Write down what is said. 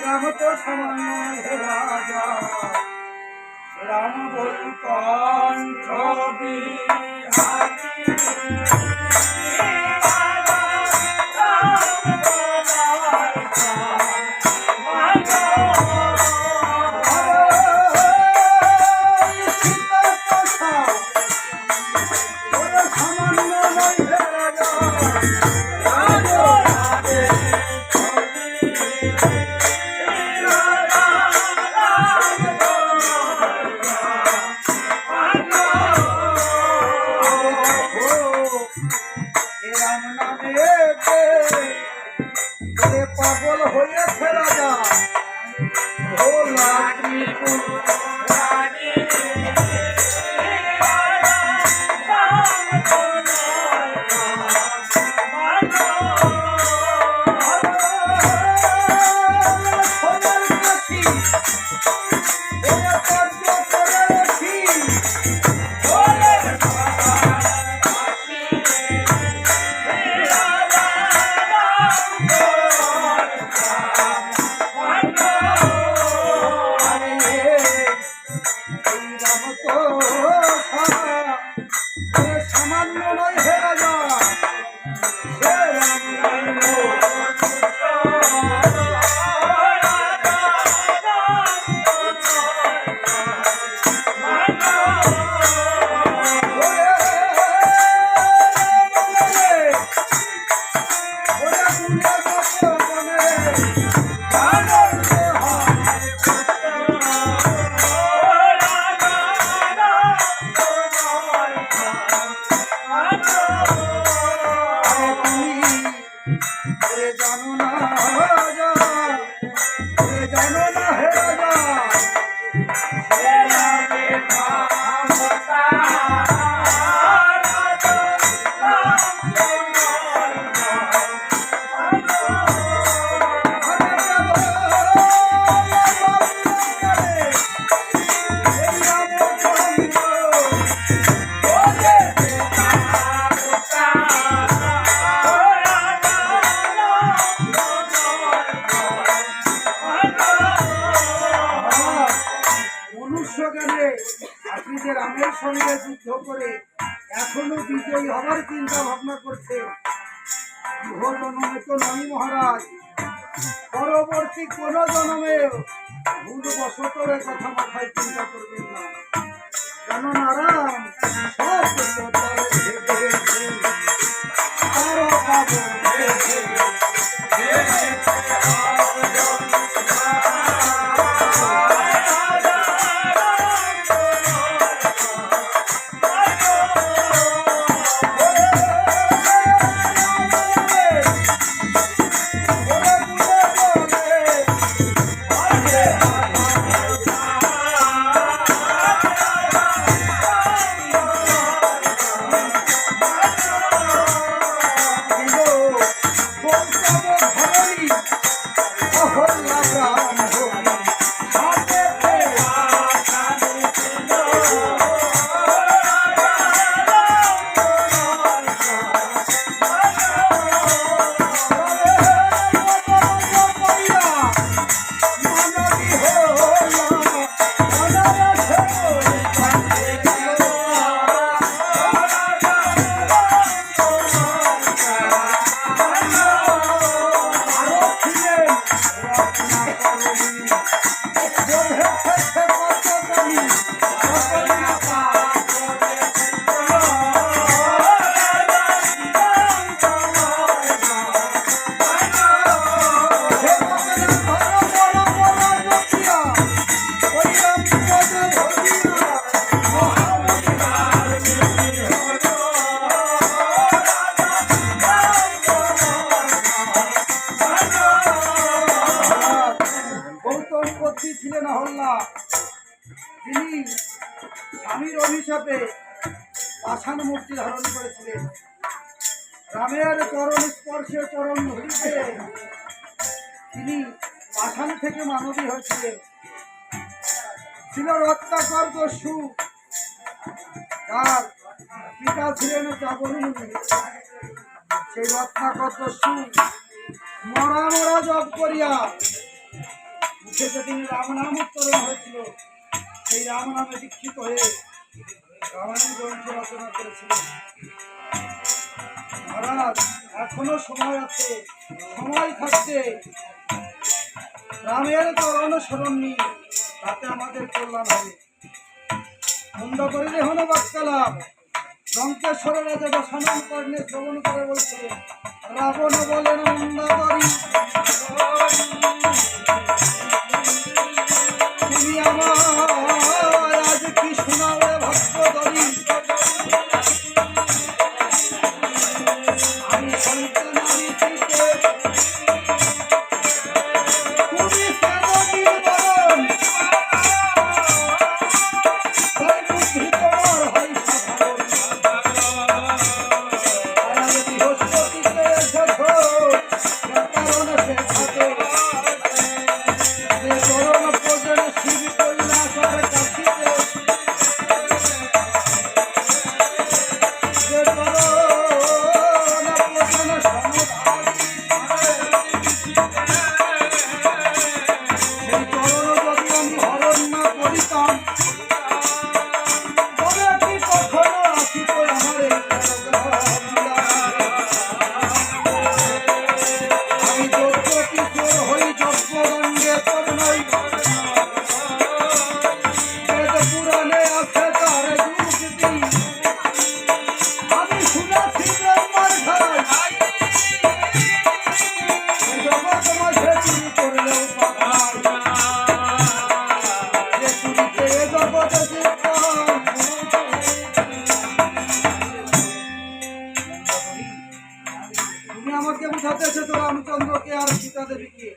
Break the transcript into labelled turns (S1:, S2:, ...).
S1: রাম তো সময় রাজা রাম বলি কণ্ঠ বিহারী পাগল হয়েছে রাজা ভোলা ত্রিপুরারি সামান্য নয় হে রাজা জানো না রাজা জানো না হে রাজা আপনি যে রামের সঙ্গে যুদ্ধ করে এখনো বিজয়ী হবার চিন্তা ভাবনা করছে জন্মে তো নয় মহারাজ পরবর্তী কোন জন্মে ভুলবশত কথা মাথায় চিন্তা করবেন না কেননা রাম সব ছিলেন হল্লা তিনি স্বামীর অভিশাপে পাষাণ মূর্তি ধারণ করেছিলেন রামের চরণ স্পর্শে চরণ ধরিতে তিনি পাষাণ থেকে মানবী হয়েছিলেন। ছিল রত্নাকর দস্যু, তার পিতা ছিলেন চাবরী মুনি। সেই রত্নাকর দস্যু মরা মরা জপ করিয়া মুখে যেদিন রাম নাম উচ্চারণ হয়েছিল, সেই রাম নামে দীক্ষিত হয়ে রামায়ণ গ্রন্থ রচনা করেছিলেন। মহারাজ, এখনো সময় আছে, সময় থাকতে রামের চরণ শরণ নিই, তাতে আমাদের কল্যাণ হবে। মন্দ করিলে হন বাক্যালাপ। লঙ্কেশ্বরের রাজা দশানন কর্ণে শ্রবণ করে বলছে, রাবণ বলেন মন্দাবরী, তুমি আমার আজ কি শোনাবে ভক্তদরী। আমি সন্তান আমি পিতে, তুমি সেবকীর বরণ, হয় বুদ্ধি তোমার হয় সাধারণ। আজ বৃহস্পতিতে এসেছ, কারণ সে থাকে যে চরণ পূজন শিব কৈলাসের কাশিতে, যে চরণ পূজন সমধারী, সেই চরণ যদি আমি হরণ না করিতাম, তবে কি কখনো আসিত আমার এই আমি যজ্ঞ কিশোর হই যজ্ঞদণ্ডে তন্ময়। বেদ পুরাণে আছে তার যুক্তি, আমি শুনেছি ব্রহ্মার ঠাই। জগৎ মাঝে চুরি করলেও পাঠাই, যে চুরিতে এ জগতে জীবন। তুমি আমাকে বুঝাতে এসেছো রামচন্দ্রকে আর সীতা দেবীকে।